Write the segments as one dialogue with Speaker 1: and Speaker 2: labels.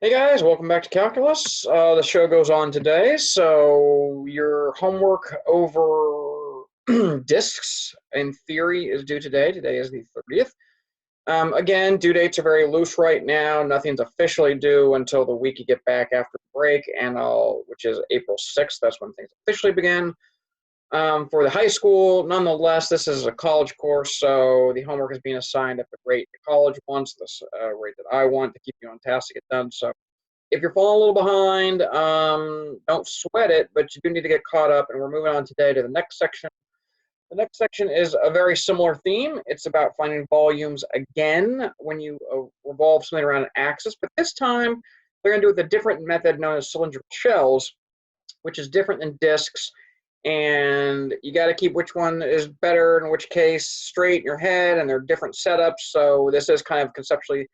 Speaker 1: Hey guys, welcome back to Calculus. The show goes on today. So your homework over discs in theory is due today. Today is the 30th. Again, due dates are very loose right now. Nothing's officially due until the week you get back after the break, which is April 6th. That's when things officially begin. For the high school, nonetheless, this is a college course, so the homework is being assigned at the rate the college wants, the rate that I want to keep you on task to get done. So if you're falling a little behind, don't sweat it, but you do need to get caught up, and we're moving on today to the next section. The next section is a very similar theme. It's about finding volumes again when you revolve something around an axis, but this time they're going to do it with a different method known as cylindrical shells, which is different than discs, and you got to keep which one is better in which case straight in your head, and they're different setups, so this is kind of conceptually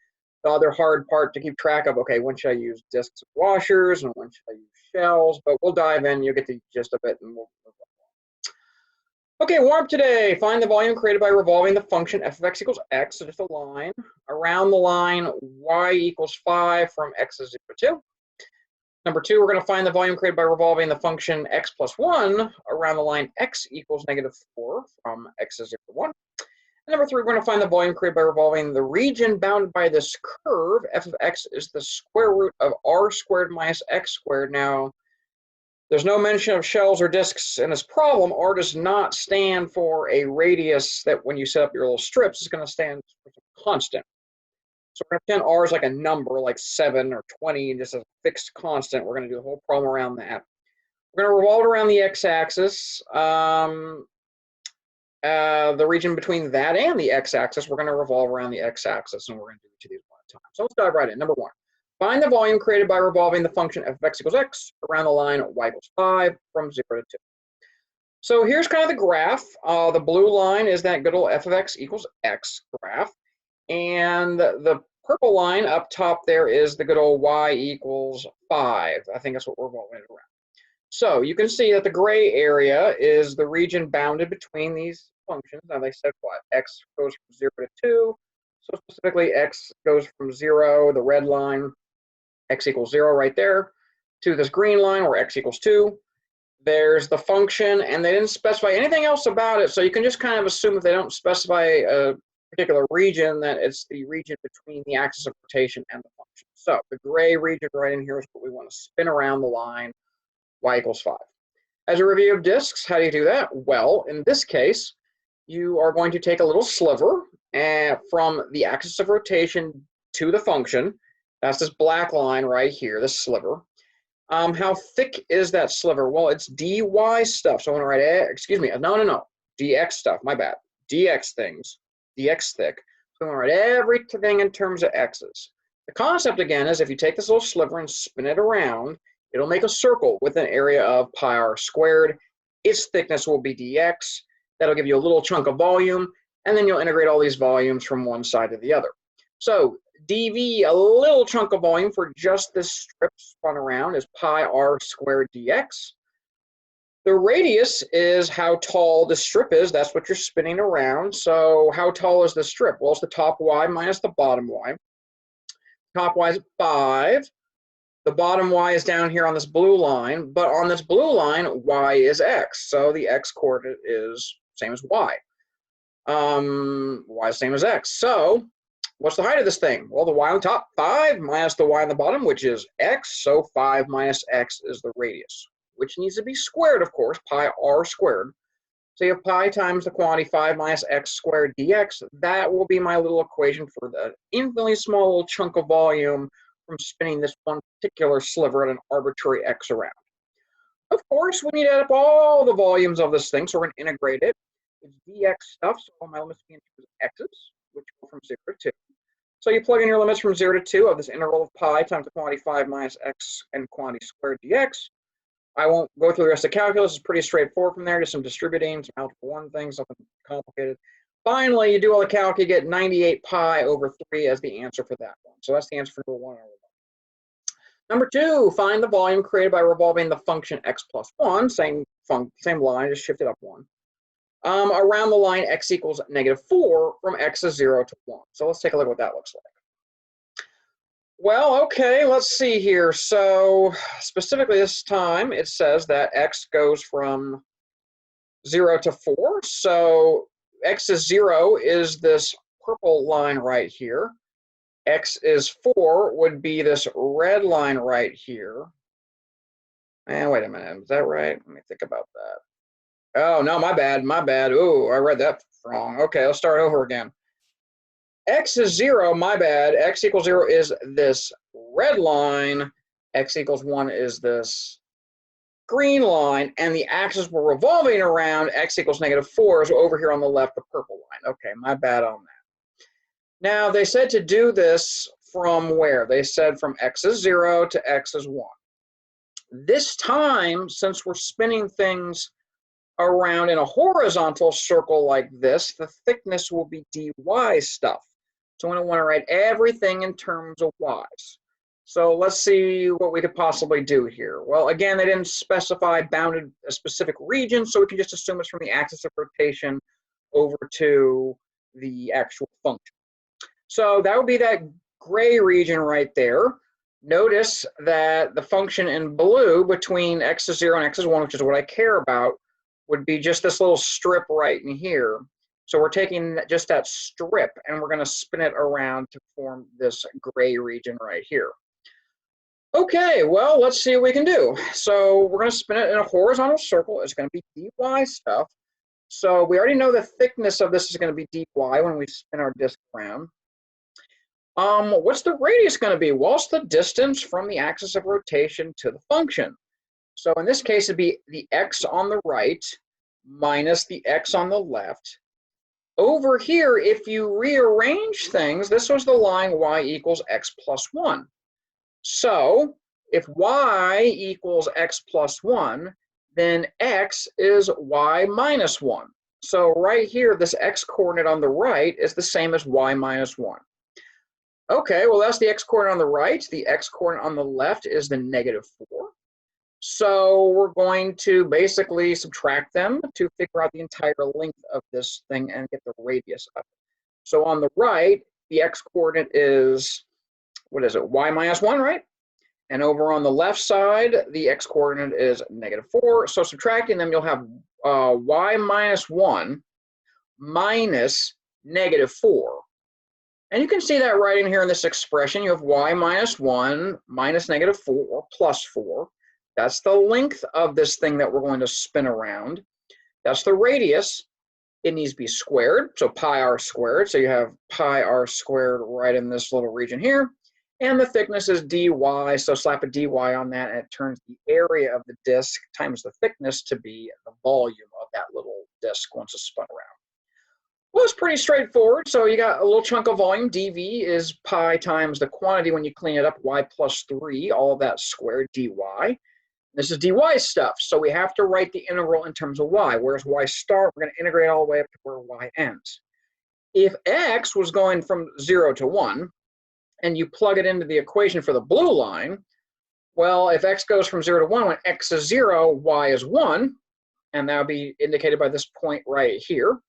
Speaker 1: the other hard part to keep track of. Okay, when should I use discs and washers, and when should I use shells? But we'll dive in, you'll get the gist of it, and we'll move on. Okay, warm up today. Find the volume created by revolving the function f of x equals x, so just a line. Around the line y equals 5 from x is equal to 2. Number 2, we're going to find the volume created by revolving the function x plus 1 around the line x equals -4 from x is equal to 1. And number 3, we're going to find the volume created by revolving the region bounded by this curve. F of x is the square root of r squared minus x squared. Now, there's no mention of shells or discs in this problem. R does not stand for a radius that when you set up your little strips is going to stand for some constant. So we're going to pretend R is like a number, like 7 or 20, and just a fixed constant. We're going to do the whole problem around that. We're going to revolve it around the x-axis. The region between that and the x-axis, we're going to revolve around the x-axis, and we're going to do each of these one at a time. So let's dive right in. Number 1, find the volume created by revolving the function f of x equals x around the line y equals 5 from 0 to 2. So here's kind of the graph. The blue line is that good old f of x equals x graph. And the purple line up top there is the good old y equals 5. I think that's what we're revolving it around. So you can see that the gray area is the region bounded between these functions. Now they said what? X goes from 0 to 2. So specifically x goes from 0, the red line, x equals 0 right there, to this green line where x equals 2. There's the function, and they didn't specify anything else about it, so you can just kind of assume if they don't specify a particular region that it's the region between the axis of rotation and the function. So the gray region right in here is what we want to spin around the line y equals 5. As a review of discs, how do you do that? Well, in this case, you are going to take a little sliver from the axis of rotation to the function. That's this black line right here, this sliver. How thick is that sliver? Well, it's dy stuff. So I'm going to write, no, dx stuff, my bad. dx things, dx thick. So I'm going to write everything in terms of x's. The concept, again, is if you take this little sliver and spin it around, it'll make a circle with an area of pi r squared. Its thickness will be dx. That'll give you a little chunk of volume, and then you'll integrate all these volumes from one side to the other. So dv, a little chunk of volume for just this strip spun around, is pi r squared dx. The radius is how tall the strip is. That's what you're spinning around. So how tall is the strip? Well, it's the top y minus the bottom y. Top y is 5. The bottom y is down here on this blue line, but on this blue line, y is x. So the x coordinate is same as y. Y is same as x. So what's the height of this thing? Well, the y on the top, 5, minus the y on the bottom, which is x. So 5 minus x is the radius, which needs to be squared, of course, pi r squared. So you have pi times the quantity 5 minus x squared dx. That will be my little equation for the infinitely small little chunk of volume from spinning this one particular sliver at an arbitrary x around. Of course, we need to add up all the volumes of this thing, so we're going to integrate it. It's dx stuff, so my limits being x's, which go from 0 to 2. So you plug in your limits from 0 to 2 of this integral of pi times the quantity 5 minus x and quantity squared dx. I won't go through the rest of calculus. It's pretty straightforward from there. Just some distributing, some algebra 1 things, something complicated. Finally, you do all the calc, you get 98 pi over 3 as the answer for that one. So that's the answer for number 1. Number 2, find the volume created by revolving the function x plus 1, same line, just shift it up 1, around the line x equals -4 from x is 0 to 1. So let's take a look at what that looks like. Well, okay, let's see here. So specifically this time, it says that x goes from 0 to 4. So x is 0 is this purple line right here. X is 4 would be this red line right here. And wait a minute, is that right? Let me think about that. Oh, no, my bad, my bad. Ooh, I read that wrong. Okay, let's start over again. X is 0, my bad. X equals 0 is this red line. X equals 1 is this green line. And the axis we're revolving around, x equals -4, is over here on the left, the purple line. Okay, my bad on that. Now, they said to do this from where? They said from x is 0 to x is 1. This time, since we're spinning things around in a horizontal circle like this, the thickness will be dy stuff. So I'm going to want to write everything in terms of y's. So let's see what we could possibly do here. Well, again, they didn't specify bounded a specific region, so we can just assume it's from the axis of rotation over to the actual function. So that would be that gray region right there. Notice that the function in blue between x is 0 and x is 1, which is what I care about, would be just this little strip right in here. So we're taking just that strip and we're going to spin it around to form this gray region right here. Okay, well, let's see what we can do. So we're going to spin it in a horizontal circle. It's going to be dy stuff. So we already know the thickness of this is going to be dy when we spin our disk around. What's the radius going to be? Well, it's the distance from the axis of rotation to the function. So in this case, it'd be the x on the right minus the x on the left. Over here, if you rearrange things, this was the line y equals x plus 1. So if y equals x plus 1, then x is y minus 1. So right here, this x coordinate on the right is the same as y minus 1. Okay, well, that's the x coordinate on the right. The x coordinate on the left is the -4. So we're going to basically subtract them to figure out the entire length of this thing and get the radius of it. So on the right, the x coordinate is, what is it, y minus 1, right? And over on the left side, the x coordinate is -4. So subtracting them, you'll have y minus 1 minus -4. And you can see that right in here in this expression. You have y minus 1 minus -4 or plus 4. That's the length of this thing that we're going to spin around. That's the radius. It needs to be squared, so pi r squared. So you have pi r squared right in this little region here. And the thickness is dy, so slap a dy on that, and it turns the area of the disk times the thickness to be the volume of that little disk once it's spun around. Well, it's pretty straightforward. So you got a little chunk of volume. dv is pi times the quantity when you clean it up, y plus 3, all of that squared dy. This is dy stuff, so we have to write the integral in terms of y. Where's y start? We're going to integrate all the way up to where y ends. If x was going from 0 to 1, and you plug it into the equation for the blue line, well, if x goes from 0 to 1, when x is 0, y is 1, and that would be indicated by this point right here.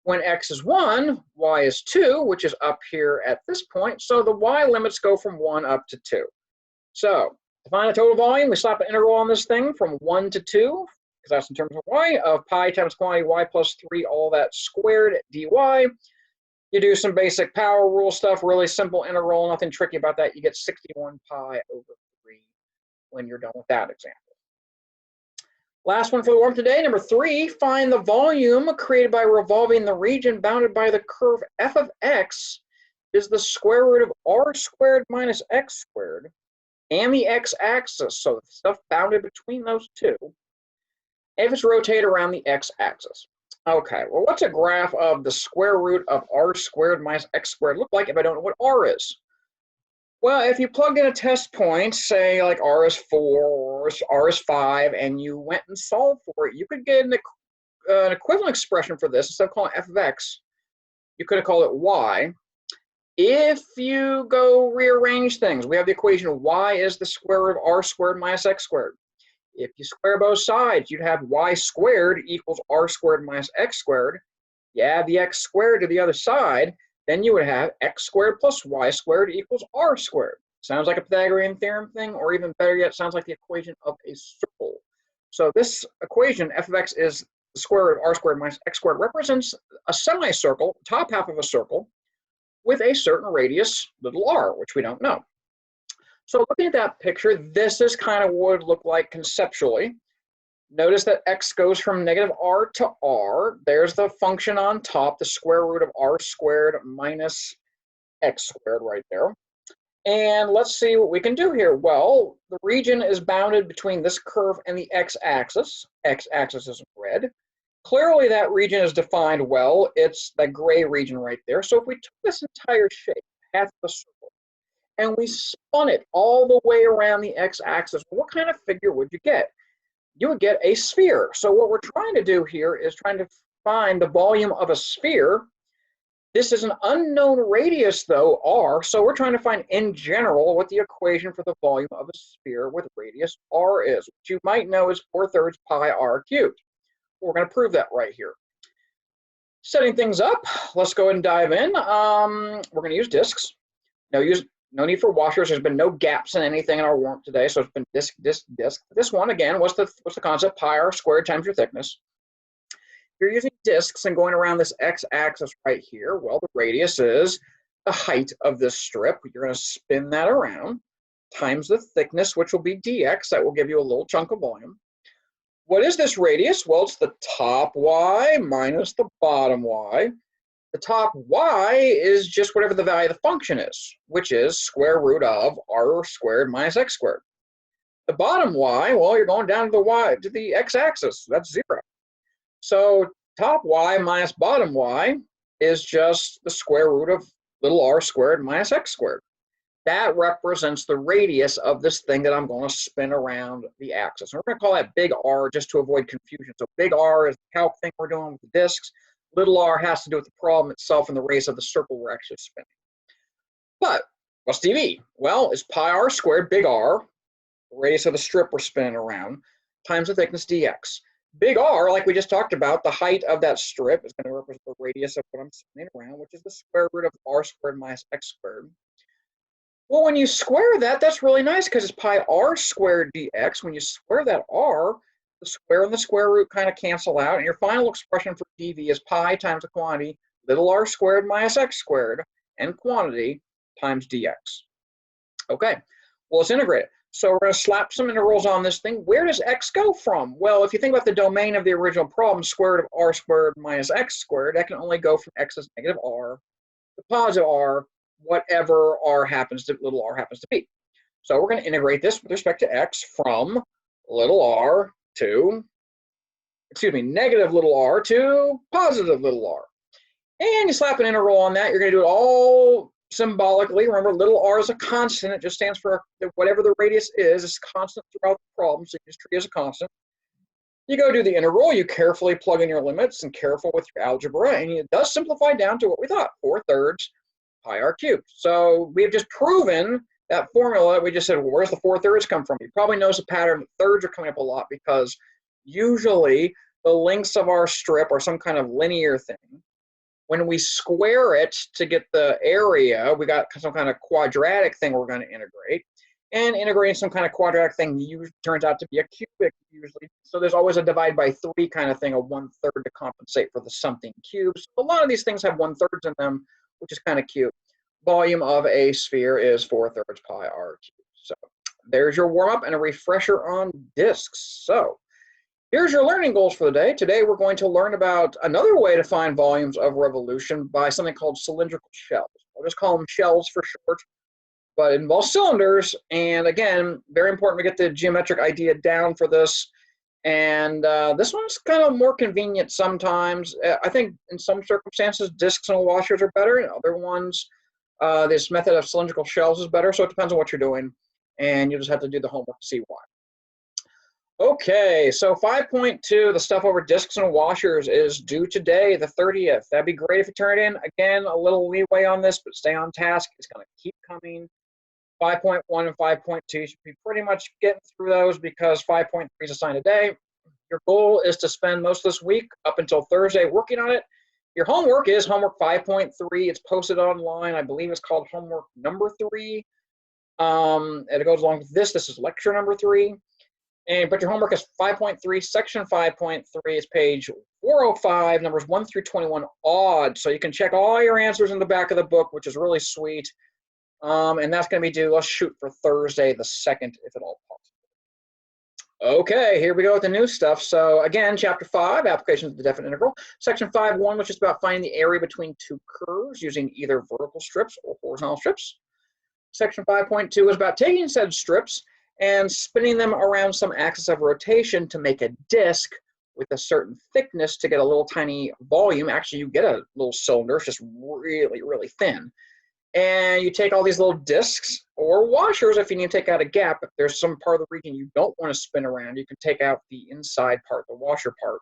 Speaker 1: When x is 1, y is 2, which is up here at this point, so the y limits go from 1 up to 2. So to find the total volume, we slap an integral on this thing from 1 to 2, because that's in terms of y, of pi times quantity y plus 3, all that squared dy. You do some basic power rule stuff, really simple integral, nothing tricky about that. You get 61 pi over 3 when you're done with that example. Last one for the warm today, number 3, find the volume created by revolving the region bounded by the curve f of x is the square root of r squared minus x squared and the x-axis, so the stuff bounded between those two, if it's rotated around the x-axis. Okay, well, what's a graph of the square root of r squared minus x squared look like if I don't know what r is? Well, if you plugged in a test point, say like r is 4 or r is 5, and you went and solved for it, you could get an equivalent expression for this. Instead of calling it f of x, you could have called it y. If you go rearrange things, we have the equation y is the square root of r squared minus x squared. If you square both sides, you'd have y squared equals r squared minus x squared. You add the x squared to the other side, then you would have x squared plus y squared equals r squared. Sounds like a Pythagorean theorem thing, or even better yet, sounds like the equation of a circle. So this equation, f of x is the square root of r squared minus x squared, represents a semicircle, top half of a circle, with a certain radius, little r, which we don't know. So looking at that picture, this is kind of what it would look like conceptually. Notice that x goes from negative r to r. There's the function on top, the square root of r squared minus x squared right there. And let's see what we can do here. Well, the region is bounded between this curve and the x-axis. X-axis is red. Clearly that region is defined well. It's that gray region right there. So if we took this entire shape, half of the circle, and we spun it all the way around the x-axis, what kind of figure would you get? You would get a sphere. So what we're trying to do here is trying to find the volume of a sphere. This is an unknown radius, though, r, so we're trying to find, in general, what the equation for the volume of a sphere with radius r is, which you might know is 4/3 pi r cubed. We're going to prove that right here. Setting things up, let's go ahead and dive in. We're going to use discs. No need for washers. There's been no gaps in anything in our warmth today, so it's been disc, disc, disc. This one, again, what's the concept? Pi r squared times your thickness. If you're using discs and going around this x-axis right here, well, the radius is the height of this strip. You're going to spin that around times the thickness, which will be dx. That will give you a little chunk of volume. What is this radius? Well, it's the top y minus the bottom y. The top y is just whatever the value of the function is, which is square root of r squared minus x squared. The bottom y, well, you're going down to the x-axis. That's 0. So top y minus bottom y is just the square root of little r squared minus x squared. That represents the radius of this thing that I'm going to spin around the axis. And we're going to call that big R just to avoid confusion. So big R is the calc thing we're doing with the discs. Little r has to do with the problem itself and the radius of the circle we're actually spinning. But what's dV? Well, it's pi r squared, big R, the radius of the strip we're spinning around, times the thickness dx. Big R, like we just talked about, the height of that strip is going to represent the radius of what I'm spinning around, which is the square root of r squared minus x squared. Well, when you square that, that's really nice because it's pi r squared dx. When you square that r, the square and the square root kind of cancel out, and your final expression for dV is pi times the quantity little r squared minus x squared and quantity times dx. Okay, well, let's integrate it. So we're going to slap some integrals on this thing. Where does x go from? Well, if you think about the domain of the original problem, square root of r squared minus x squared, that can only go from x is negative r to positive r, whatever little r happens to be. So we're going to integrate this with respect to x from little r to, negative little r to positive little r. And you slap an integral on that. You're going to do it all symbolically. Remember, little r is a constant. It just stands for whatever the radius is. It's constant throughout the problem, so you just treat it as a constant. You go do the integral. You carefully plug in your limits and careful with your algebra, and it does simplify down to what we thought, 4/3 pi r cubed. So we have just proven that formula. We just said, well, where's the 4/3 come from? You probably notice a pattern that thirds are coming up a lot because usually the lengths of our strip are some kind of linear thing. When we square it to get the area, we got some kind of quadratic thing we're going to integrate. And integrating some kind of quadratic thing usually turns out to be a cubic usually. So there's always a divide by 3 kind of thing, a 1/3 to compensate for the something cubed. So a lot of these things have 1/3 in them, which is kind of cute. Volume of a sphere is 4/3 pi r cubed. So there's your warm-up and a refresher on discs. So here's your learning goals for the day. Today we're going to learn about another way to find volumes of revolution by something called cylindrical shells. I'll just call them shells for short, but it involves cylinders. And again, very important to get the geometric idea down for this. And this one's kind of more convenient sometimes. I think in some circumstances, discs and washers are better. In other ones, this method of cylindrical shells is better. So it depends on what you're doing. And you just have to do the homework to see why. Okay, so 5.2, the stuff over discs and washers is due today, the 30th. That'd be great if you turn it in. Again, a little leeway on this, but stay on task. It's going to keep coming. 5.1 and 5.2, you should be pretty much getting through those because 5.3 is assigned a day. Your goal is to spend most of this week up until Thursday working on it. Your homework is homework 5.3. It's posted online. I believe it's called homework number 3. And it goes along with this. This is lecture number 3. But your homework is 5.3. Section 5.3 is page 405, numbers 1 through 21 odd. So you can check all your answers in the back of the book, which is really sweet. And that's going to be due, let's shoot for Thursday the 2nd, if at all possible. Okay, here we go with the new stuff. So again, chapter 5, applications of the definite integral. Section 5.1, which is about finding the area between two curves using either vertical strips or horizontal strips. Section 5.2 is about taking said strips and spinning them around some axis of rotation to make a disc with a certain thickness to get a little tiny volume. Actually, you get a little cylinder, it's just really, really thin. And you take all these little discs or washers if you need to take out a gap. If there's some part of the region you don't want to spin around, you can take out the inside part, the washer part.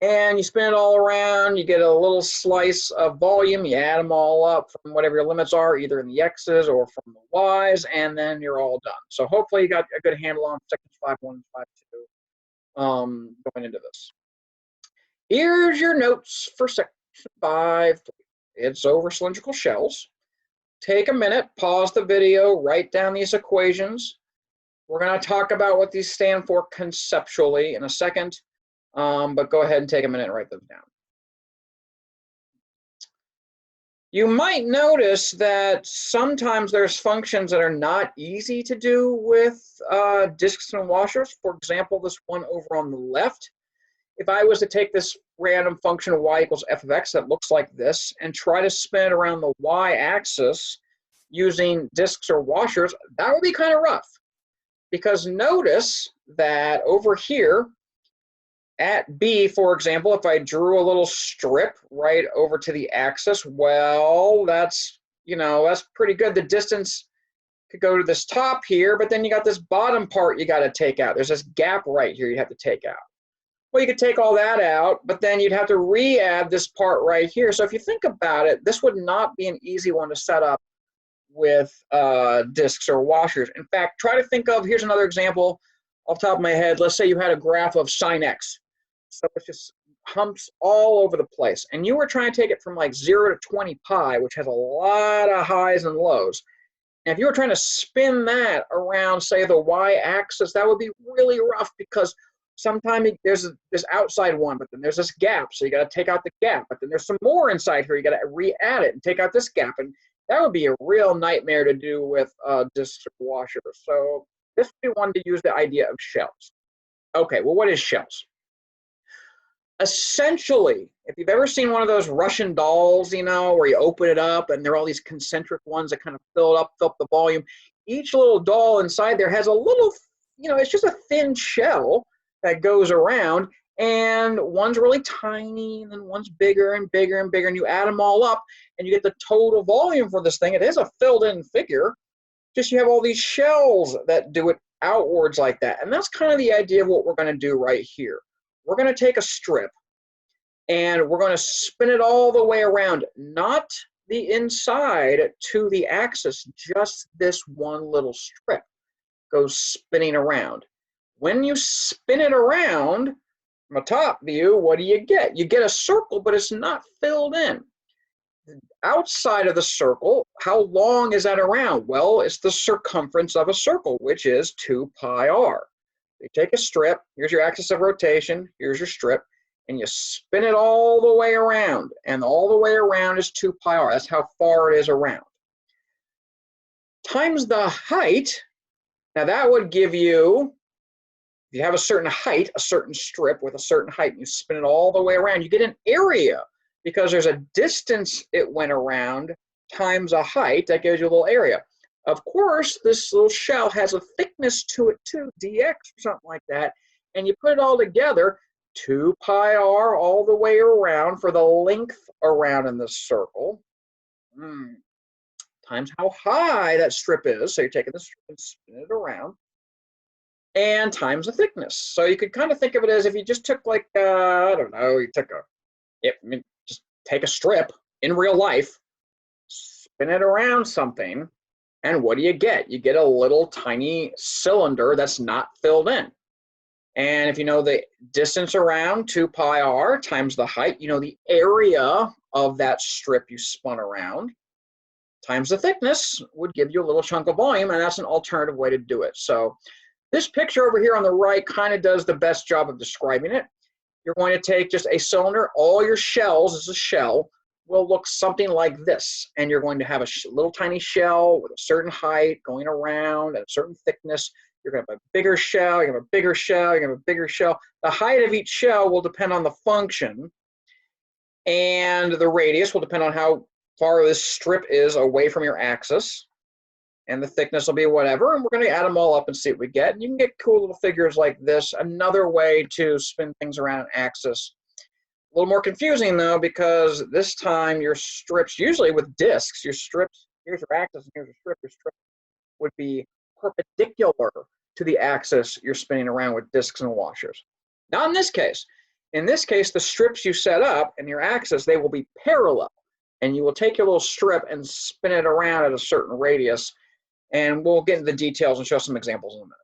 Speaker 1: And you spin it all around, you get a little slice of volume, you add them all up from whatever your limits are, either in the X's or from the Y's, and then you're all done. So hopefully you got a good handle on sections 5.1 and 5.2 going into this. Here's your notes for section 5. It's over cylindrical shells. Take a minute, pause the video, write down these equations. We're going to talk about what these stand for conceptually in a second. But go ahead and take a minute and write them down. You might notice that sometimes there's functions that are not easy to do with discs and washers. For example, this one over on the left. If I was to take this random function y equals f of x that looks like this and try to spin it around the y-axis using discs or washers, that would be kind of rough. Because notice that over here, at B, for example, if I drew a little strip right over to the axis, well, that's pretty good. The distance could go to this top here, but then you got this bottom part you got to take out. There's this gap right here you have to take out. Well, you could take all that out, but then you'd have to re-add this part right here. So if you think about it, this would not be an easy one to set up with discs or washers. In fact, try to think of, here's another example off the top of my head. Let's say you had a graph of sine x. So it's just humps all over the place. And you were trying to take it from like 0 to 20 pi, which has a lot of highs and lows. And if you were trying to spin that around, say, the y-axis, that would be really rough because sometimes there's this outside one, but then there's this gap. So you got to take out the gap. But then there's some more inside here. You got to re-add it and take out this gap. And that would be a real nightmare to do with discs or washers. So this would be one to use the idea of shells. Okay, well, what is shells? Essentially, if you've ever seen one of those Russian dolls, where you open it up and there are all these concentric ones that kind of fill up the volume, each little doll inside there has a little, it's just a thin shell that goes around, and one's really tiny, and then one's bigger and bigger and bigger, and you add them all up, and you get the total volume for this thing. It is a filled-in figure, just you have all these shells that do it outwards like that, and that's kind of the idea of what we're going to do right here. We're going to take a strip and we're going to spin it all the way around, not the inside to the axis, just this one little strip goes spinning around. When you spin it around from a top view, what do you get? You get a circle, but it's not filled in. The outside of the circle, how long is that around? Well, it's the circumference of a circle, which is 2 pi r. You take a strip, here's your axis of rotation, here's your strip, and you spin it all the way around, and all the way around is 2 pi r. That's how far it is around. Times the height, now that would give you, if you have a certain height, a certain strip with a certain height, and you spin it all the way around, you get an area, because there's a distance it went around times a height, that gives you a little area. Of course, this little shell has a thickness to it too, dx or something like that, and you put it all together, 2 pi r all the way around for the length around in this circle, times how high that strip is, so you're taking the strip and spinning it around, and times the thickness. So you could kind of think of it as if you just took like, I don't know, you took just take a strip in real life, spin it around something, and what do you get? You get a little tiny cylinder that's not filled in. And if you know the distance around 2 pi r times the height, you know the area of that strip you spun around. times the thickness would give you a little chunk of volume, and that's an alternative way to do it. So this picture over here on the right kind of does the best job of describing it. You're going to take just a cylinder, all your shells as a shell will look something like this, and you're going to have a little tiny shell with a certain height going around and a certain thickness. You're going to have a bigger shell, you're going to have a bigger shell, you're going to have a bigger shell. The height of each shell will depend on the function, and the radius will depend on how far this strip is away from your axis, and the thickness will be whatever, and we're going to add them all up and see what we get. And you can get cool little figures like this. Another way to spin things around an axis. A little more confusing though, because this time your strips, usually with discs, your strips, here's your axis and here's your strip would be perpendicular to the axis you're spinning around with discs and washers. Not in this case. In this case, the strips you set up and your axis, they will be parallel. And you will take your little strip and spin it around at a certain radius. And we'll get into the details and show some examples in a minute.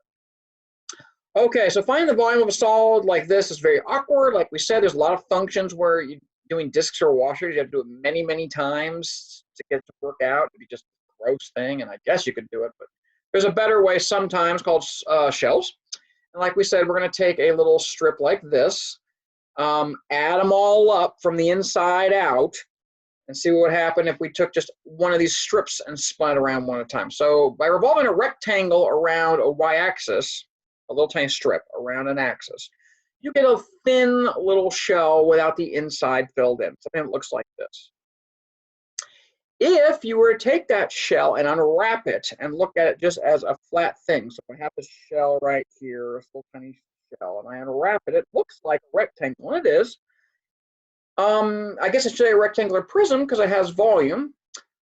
Speaker 1: Okay, so finding the volume of a solid like this is very awkward. Like we said, there's a lot of functions where you're doing discs or washers. You have to do it many, many times to get it to work out. It'd be just a gross thing, and I guess you could do it, but there's a better way sometimes called shells. And like we said, we're going to take a little strip like this, add them all up from the inside out, and see what would happen if we took just one of these strips and spun it around one at a time. So by revolving a rectangle around a y-axis, a little tiny strip around an axis, you get a thin little shell without the inside filled in, something that looks like this. If you were to take that shell and unwrap it and look at it just as a flat thing, so if I have this shell right here, this little tiny shell, and I unwrap it, it looks like a rectangle, and it is. I guess I should say a rectangular prism because it has volume.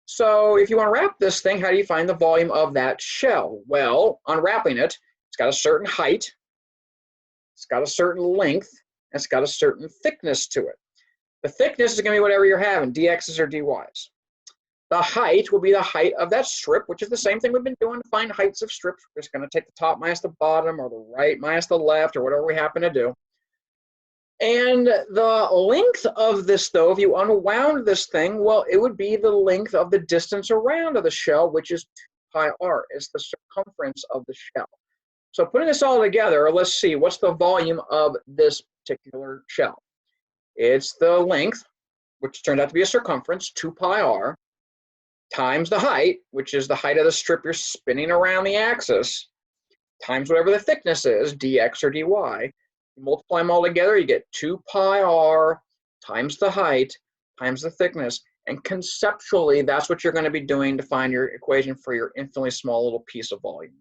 Speaker 1: So if you unwrap this thing, how do you find the volume of that shell? Well, unwrapping it, it's got a certain height, it's got a certain length, and it's got a certain thickness to it. The thickness is going to be whatever you're having, dx's or dy's. The height will be the height of that strip, which is the same thing we've been doing to find heights of strips. We're just going to take the top minus the bottom, or the right minus the left, or whatever we happen to do. And the length of this, though, if you unwound this thing, well, it would be the length of the distance around of the shell, which is 2 pi r. It's the circumference of the shell. So putting this all together, let's see, what's the volume of this particular shell? It's the length, which turned out to be a circumference, 2 pi r, times the height, which is the height of the strip you're spinning around the axis, times whatever the thickness is, dx or dy. You multiply them all together, you get 2 pi r times the height times the thickness. And conceptually, that's what you're going to be doing to find your equation for your infinitely small little piece of volume.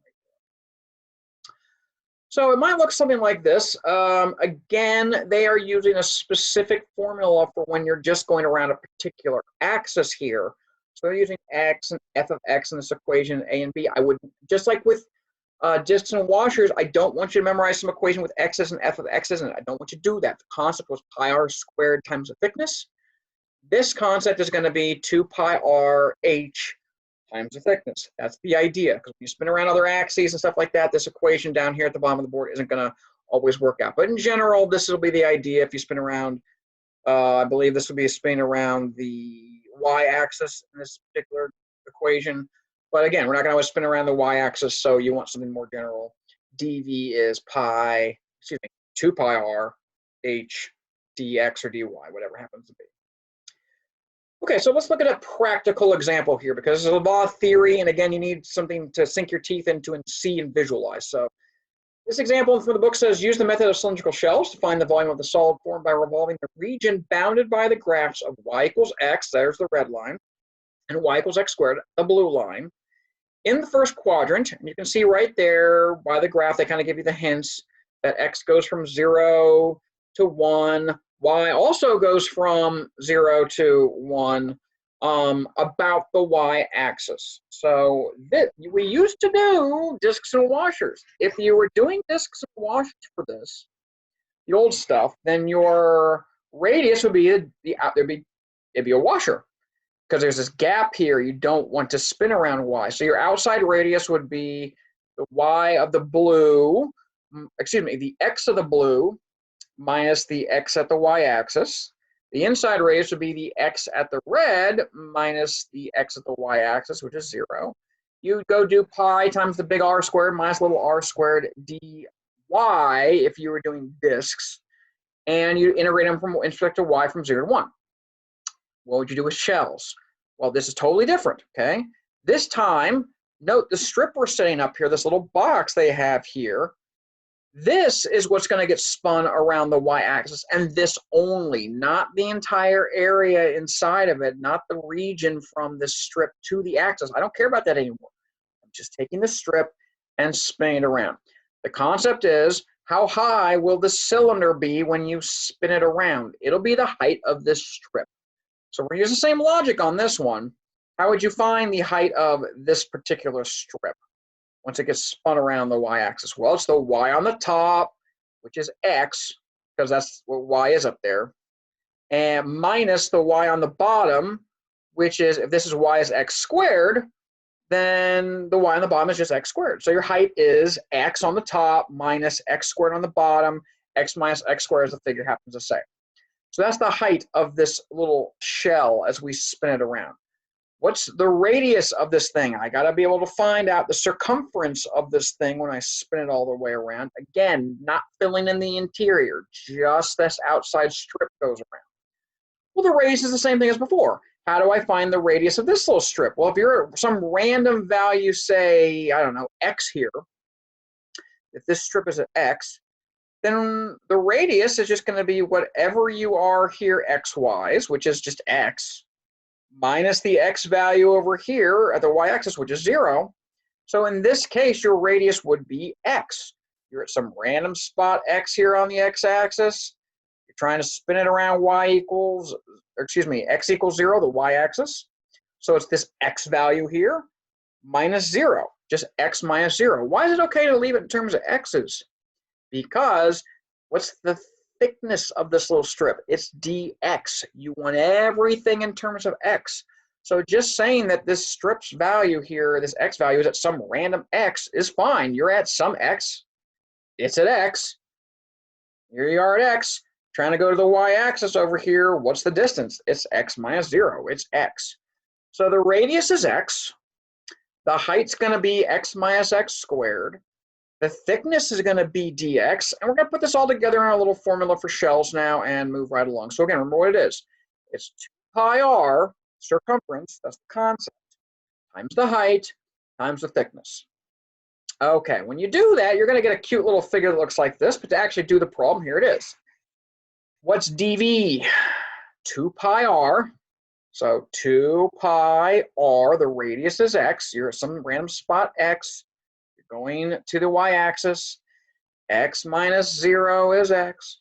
Speaker 1: So it might look something like this. Again, they are using a specific formula for when you're just going around a particular axis here. So they're using x and f of x in this equation, a and b. I would, just like with discs and washers, I don't want you to memorize some equation with x's and f of x's, and I don't want you to do that. The concept was pi r squared times the thickness. This concept is going to be 2 pi r h times the thickness. That's the idea, because when you spin around other axes and stuff like that, this equation down here at the bottom of the board isn't going to always work out. But in general, this will be the idea if you spin around, I believe this will be a spin around the y-axis in this particular equation. But again, we're not going to always spin around the y-axis, so you want something more general. dv is 2 pi r h dx or dy, whatever happens to be. Okay, so let's look at a practical example here, because there's a lot of theory, and again, you need something to sink your teeth into and see and visualize. So this example from the book says, use the method of cylindrical shells to find the volume of the solid form by revolving the region bounded by the graphs of y equals x, there's the red line, and y equals x squared, the blue line. In the first quadrant, and you can see right there by the graph, they kind of give you the hints that x goes from 0 to 1, y also goes from 0 to 1 about the y-axis. So we used to do discs and washers. If you were doing discs and washers for this, the old stuff, then your radius would be it'd be a washer, because there's this gap here you don't want to spin around y. So your outside radius would be the y of the blue, excuse me, the x of the blue minus the x at the y-axis. The inside radius would be the x at the red minus the x at the y-axis, which is 0. You go do pi times the big R squared minus little r squared dy if you were doing disks, and you integrate them from respect to y from 0 to 1. What would you do with shells? Well, this is totally different, okay? This time, note the strip we're setting up here, this little box they have here, this is what's going to get spun around the y-axis, and this only, not the entire area inside of it, not the region from the strip to the axis. I don't care about that anymore. I'm just taking the strip and spinning it around. The concept is, how high will the cylinder be when you spin it around? It'll be the height of this strip. So we're going to use the same logic on this one. How would you find the height of this particular strip once it gets spun around the y-axis? Well, it's the y on the top, which is x, because that's what y is up there, and minus the y on the bottom, which is, if this is y is x squared, then the y on the bottom is just x squared. So your height is x on the top minus x squared on the bottom, x minus x squared as the figure happens to say. So that's the height of this little shell as we spin it around. What's the radius of this thing? I gotta be able to find out the circumference of this thing when I spin it all the way around. Again, not filling in the interior, just this outside strip goes around. Well, the radius is the same thing as before. How do I find the radius of this little strip? Well, if you're at some random value, say, I don't know, x here, if this strip is at x, then the radius is just going to be whatever you are here x-wise, which is just x, minus the x value over here at the y-axis, which is 0. So in this case, your radius would be x. You're at some random spot x here on the x-axis. You're trying to spin it around x equals 0, the y-axis. So it's this x value here minus 0, just x minus 0. Why is it okay to leave it in terms of x's? Because what's the thickness of this little strip? It's dx. You want everything in terms of x. So just saying that this strip's value here, this x value is at some random x is fine. You're at some x. It's at x. Here you are at x. Trying to go to the y-axis over here. What's the distance? It's x minus 0. It's x. So the radius is x. The height's going to be x minus x squared. The thickness is going to be dx, and we're going to put this all together in our little formula for shells now and move right along. So again, remember what it is. It's 2 pi r, circumference, that's the concept, times the height, times the thickness. Okay, when you do that, you're going to get a cute little figure that looks like this, but to actually do the problem, here it is. What's dv? 2 pi r. So 2 pi r, the radius is x. You're at some random spot x. Going to the y-axis, x minus 0 is x.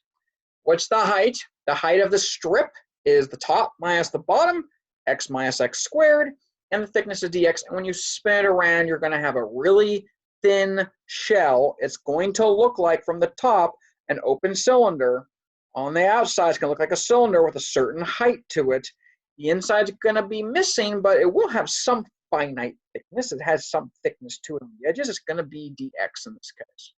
Speaker 1: What's the height? The height of the strip is the top minus the bottom, x minus x squared, and the thickness is dx. And when you spin it around, you're going to have a really thin shell. It's going to look like, from the top, an open cylinder. On the outside, it's going to look like a cylinder with a certain height to it. The inside's going to be missing, but it will have some finite thickness. It has some thickness to it on the edges. It's going to be dx in this case.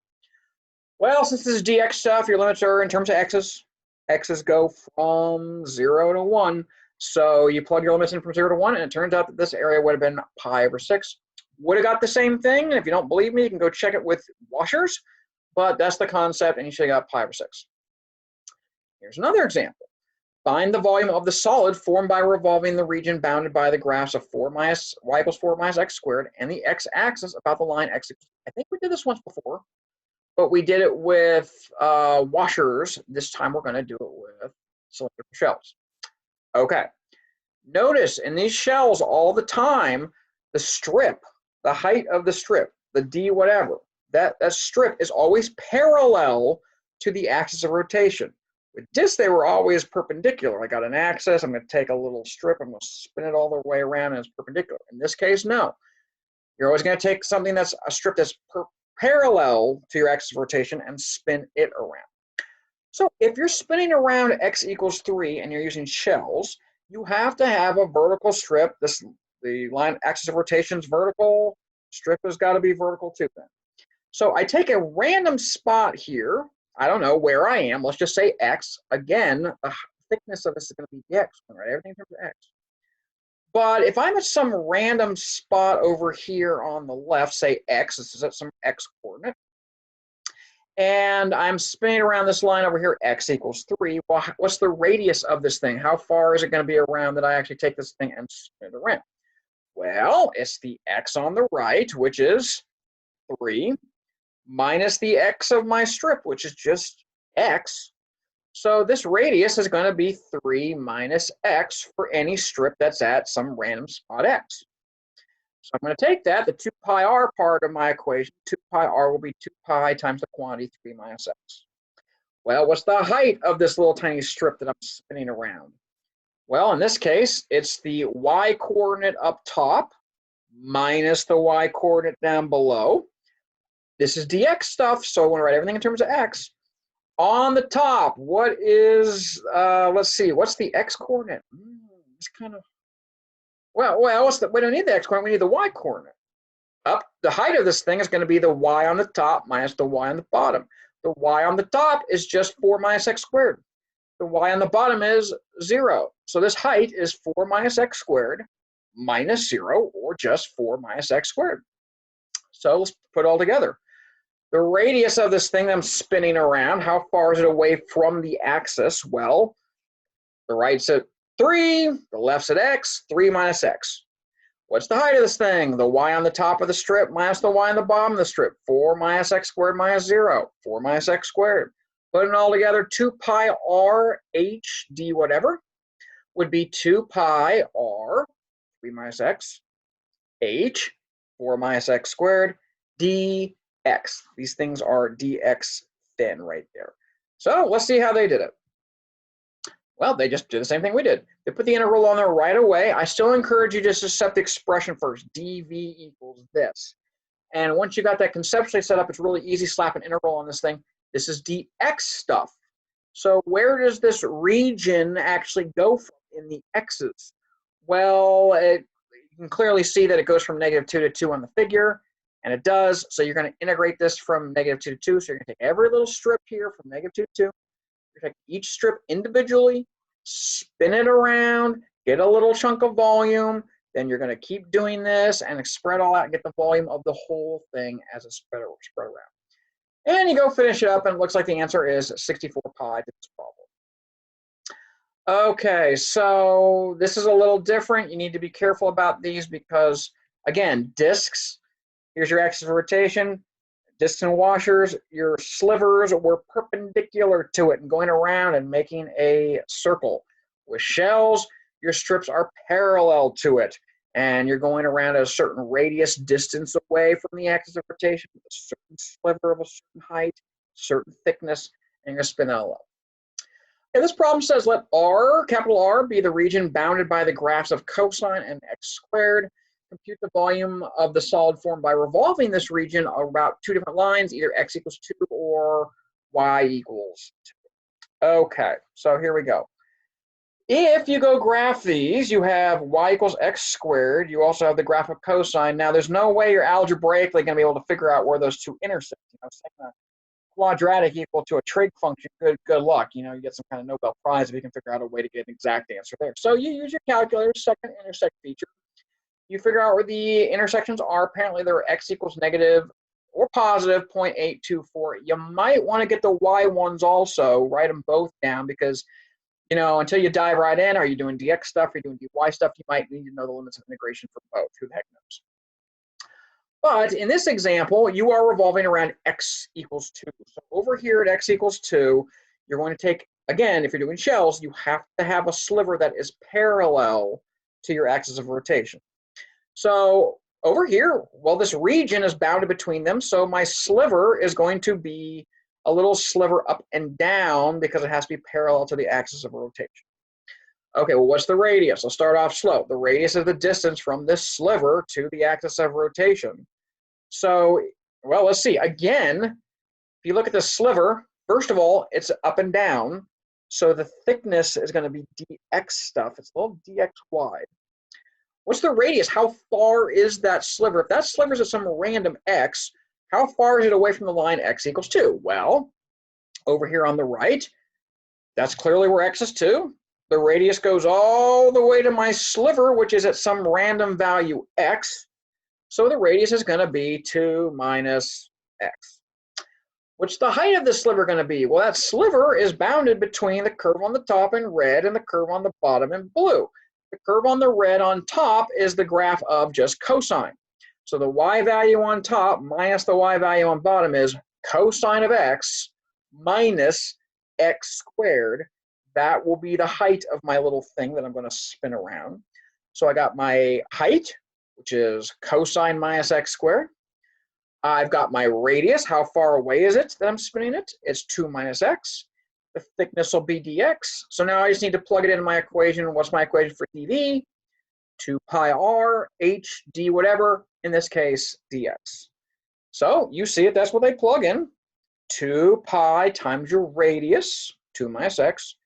Speaker 1: Well, since this is dx stuff, your limits are in terms of x's. X's go from 0 to 1. So you plug your limits in from 0 to 1, and it turns out that this area would have been pi over 6. Would have got the same thing. And if you don't believe me, you can go check it with washers. But that's the concept, and you should have got pi over 6. Here's another example. Find the volume of the solid formed by revolving the region bounded by the graphs of y equals 4 minus x squared and the x-axis about the line x equals. I think we did this once before, but we did it with washers. This time we're going to do it with cylindrical shells. Okay. Notice in these shells all the time, the strip, the height of the strip, the d whatever, that strip is always parallel to the axis of rotation. With discs, they were always perpendicular. I got an axis, I'm going to take a little strip, I'm going to spin it all the way around, and it's perpendicular. In this case, no. You're always going to take something that's a strip that's parallel to your axis of rotation and spin it around. So if you're spinning around x equals 3 and you're using shells, you have to have a vertical strip. The line axis of rotation is vertical. Strip has got to be vertical too then. So I take a random spot here. I don't know where I am. Let's just say x. Again, the thickness of this is going to be dx, right? Everything in terms of x. But if I'm at some random spot over here on the left, say x, this is at some x coordinate, and I'm spinning around this line over here, x equals 3, well, what's the radius of this thing? How far is it going to be around that I actually take this thing and spin it around? Well, it's the x on the right, which is 3, minus the x of my strip, which is just x. So this radius is going to be 3 minus x for any strip that's at some random spot x. So I'm going to take that, the 2 pi r part of my equation, 2 pi r will be 2 pi times the quantity 3 minus x. Well, what's the height of this little tiny strip that I'm spinning around? Well, in this case, it's the y coordinate up top minus the y coordinate down below. This is dx stuff, so I want to write everything in terms of x. On the top, what is, let's see, what's the x coordinate? It's kind of, well, we don't need the x coordinate, we need the y coordinate. Up, the height of this thing is going to be the y on the top minus the y on the bottom. The y on the top is just 4 minus x squared. The y on the bottom is 0. So this height is 4 minus x squared minus 0, or just 4 minus x squared. So let's put it all together. The radius of this thing I'm spinning around, how far is it away from the axis? Well, the right's at 3, the left's at x, 3 minus x. What's the height of this thing? The y on the top of the strip minus the y on the bottom of the strip. 4 minus x squared minus 0, 4 minus x squared. Putting it all together, 2 pi r h d whatever would be 2 pi r, 3 minus x, h, 4 minus x squared, dx. These things are dx thin right there. So let's see how they did it. Well, they just did the same thing we did. They put the integral on there right away. I still encourage you just to set the expression first. dv equals this. And once you got that conceptually set up, it's really easy. Slap an integral on this thing. This is dx stuff. So where does this region actually go from in the x's? Well, you can clearly see that it goes from -2 to 2 on the figure, and it does. So you're going to integrate this from -2 to 2. So you're going to take every little strip here from -2 to 2. You're going to take each strip individually, spin it around, get a little chunk of volume. Then you're going to keep doing this and spread all out and get the volume of the whole thing as a spread around. And you go finish it up, and it looks like the answer is 64 pi to this problem. Okay, so this is a little different. You need to be careful about these because, again, discs, here's your axis of rotation. Discs and washers, your slivers were perpendicular to it and going around and making a circle. With shells, your strips are parallel to it, and you're going around at a certain radius distance away from the axis of rotation with a certain sliver of a certain height, certain thickness, and you're going to spin that all up. Okay, this problem says let R, capital R, be the region bounded by the graphs of cosine and x squared. Compute the volume of the solid form by revolving this region about 2 different lines, either x equals 2 or y equals 2. Okay, so here we go. If you go graph these, you have y equals x squared. You also have the graph of cosine. Now, there's no way you're algebraically going to be able to figure out where those two intersect. You know, saying a quadratic equal to a trig function, good luck. You know, you get some kind of Nobel Prize if you can figure out a way to get an exact answer there. So you use your calculator, second intersect feature. You figure out where the intersections are. Apparently, they're x equals negative or positive 0.824. You might want to get the y ones also. Write them both down because, you know, until you dive right in, are you doing dx stuff, are you doing dy stuff, you might need to know the limits of integration for both. Who the heck knows? But in this example, you are revolving around x equals 2. So over here at x equals 2, you're going to take, again, if you're doing shells, you have to have a sliver that is parallel to your axis of rotation. So over here, well, this region is bounded between them, so my sliver is going to be a little sliver up and down because it has to be parallel to the axis of rotation. Okay, well, what's the radius? I'll start off slow. The radius is the distance from this sliver to the axis of rotation. So, well, let's see. Again, if you look at the sliver, first of all, it's up and down. So the thickness is going to be dx stuff. It's a little dx wide. What's the radius? How far is that sliver? If that sliver is at some random x, how far is it away from the line x equals 2? Well, over here on the right, that's clearly where x is 2. the radius goes all the way to my sliver, which is at some random value x. So the radius is going to be 2 minus x. What's the height of the sliver going to be? Well, that sliver is bounded between the curve on the top in red and the curve on the bottom in blue. The curve on the red on top is the graph of just cosine. So the y value on top minus the y value on bottom is cosine of x minus x squared. That will be the height of my little thing that I'm going to spin around. So I got my height, which is cosine minus x squared. I've got my radius. How far away is it that I'm spinning it? It's 2 minus x. The thickness will be dx. So now I just need to plug it into my equation. What's my equation for dv? 2 pi r h d whatever, in this case dx. So you see it, that's what they plug in. 2 pi times your radius, 2 minus x.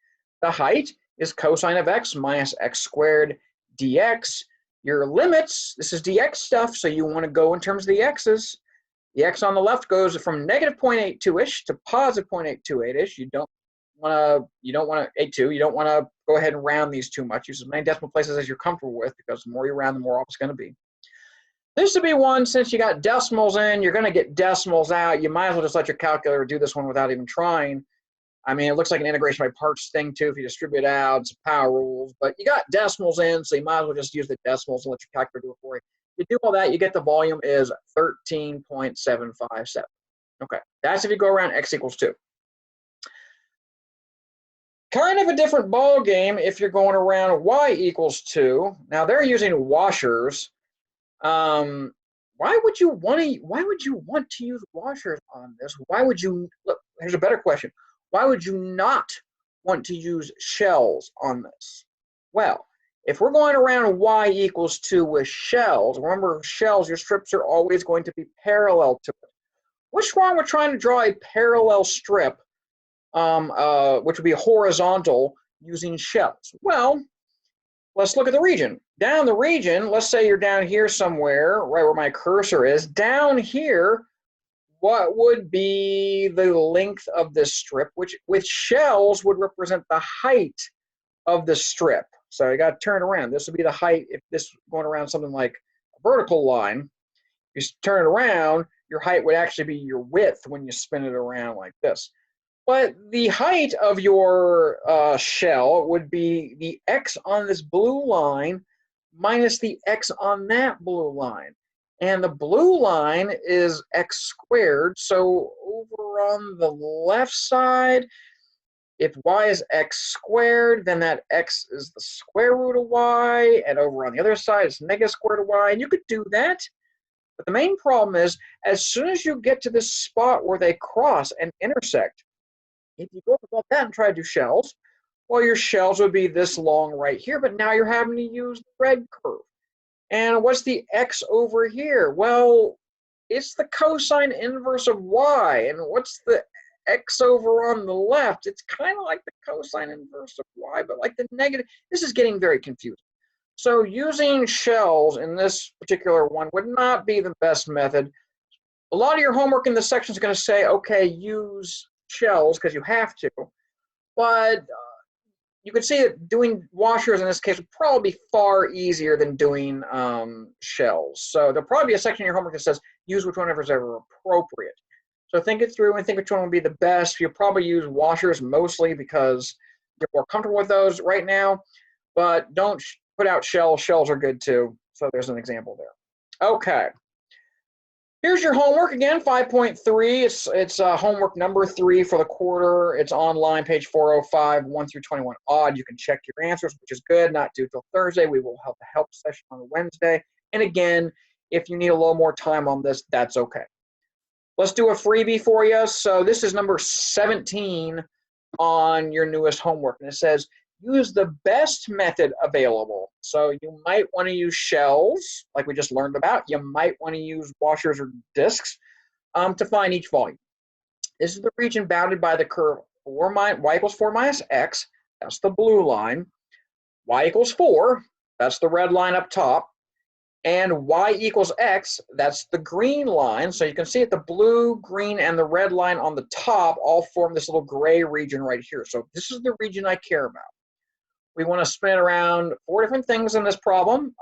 Speaker 1: The height is cosine of x minus x squared dx. Your limits, this is dx stuff, so you want to go in terms of the x's. The x on the left goes from negative 0.82-ish to positive 0.828-ish. You don't want to 82. You don't want to go ahead and round these too much. Use as many decimal places as you're comfortable with, because the more you round, the more off it's going to be. This would be one, since you got decimals in, you're going to get decimals out. You might as well just let your calculator do this one without even trying. I mean, it looks like an integration by parts thing too. If you distribute out, it's power rules, but you got decimals in, so you might as well just use the decimals and let your calculator do it for you. You do all that, you get the volume is 13.757. Okay, that's if you go around x equals 2. Kind of a different ball game if you're going around y equals 2. Now they're using washers. Why would you want to use washers on this? Why would you look? Here's a better question. Why would you not want to use shells on this? Well, if we're going around y equals 2 with shells, remember shells, your strips are always going to be parallel to it. What's wrong with trying to draw a parallel strip, which would be horizontal, using shells? Well, let's look at the region. Down the region, let's say you're down here somewhere, right where my cursor is. Down here, what would be the length of this strip, which with shells would represent the height of the strip? So you got to turn around. This would be the height if this is going around something like a vertical line. If you turn it around, your height would actually be your width when you spin it around like this. But the height of your shell would be the x on this blue line minus the x on that blue line. And the blue line is x squared. So over on the left side, if y is x squared, then that x is the square root of y. And over on the other side, it's negative square root of y. And you could do that. But the main problem is, as soon as you get to this spot where they cross and intersect, if you go above that and try to do shells, well, your shells would be this long right here, but now you're having to use the red curve. And what's the x over here? Well, it's the cosine inverse of y. And what's the x over on the left? It's kind of like the cosine inverse of y, but like the negative. This is getting very confusing. So using shells in this particular one would not be the best method. A lot of your homework in this section is going to say, okay, use shells because you have to, but you could see that doing washers in this case would probably be far easier than doing shells. So there'll probably be a section in your homework that says use whichever is ever appropriate. So think it through and think which one would be the best. You'll probably use washers mostly because you're more comfortable with those right now, but don't put out shells. Shells are good too. So there's an example there. Okay. Here's your homework again, 5.3. It's homework number 3 for the quarter. It's online, page 405, 1 through 21 odd. You can check your answers, which is good. Not due till Thursday. We will have a help session on Wednesday. And again, if you need a little more time on this, that's okay. Let's do a freebie for you. So this is number 17 on your newest homework. And it says, use the best method available. So you might want to use shells, like we just learned about. You might want to use washers or discs to find each volume. This is the region bounded by the curve y equals 4 minus x. That's the blue line. Y equals 4. That's the red line up top. And y equals x. That's the green line. So you can see it, the blue, green, and the red line on the top all form this little gray region right here. So this is the region I care about. We want to spin it around 4 different things in this problem.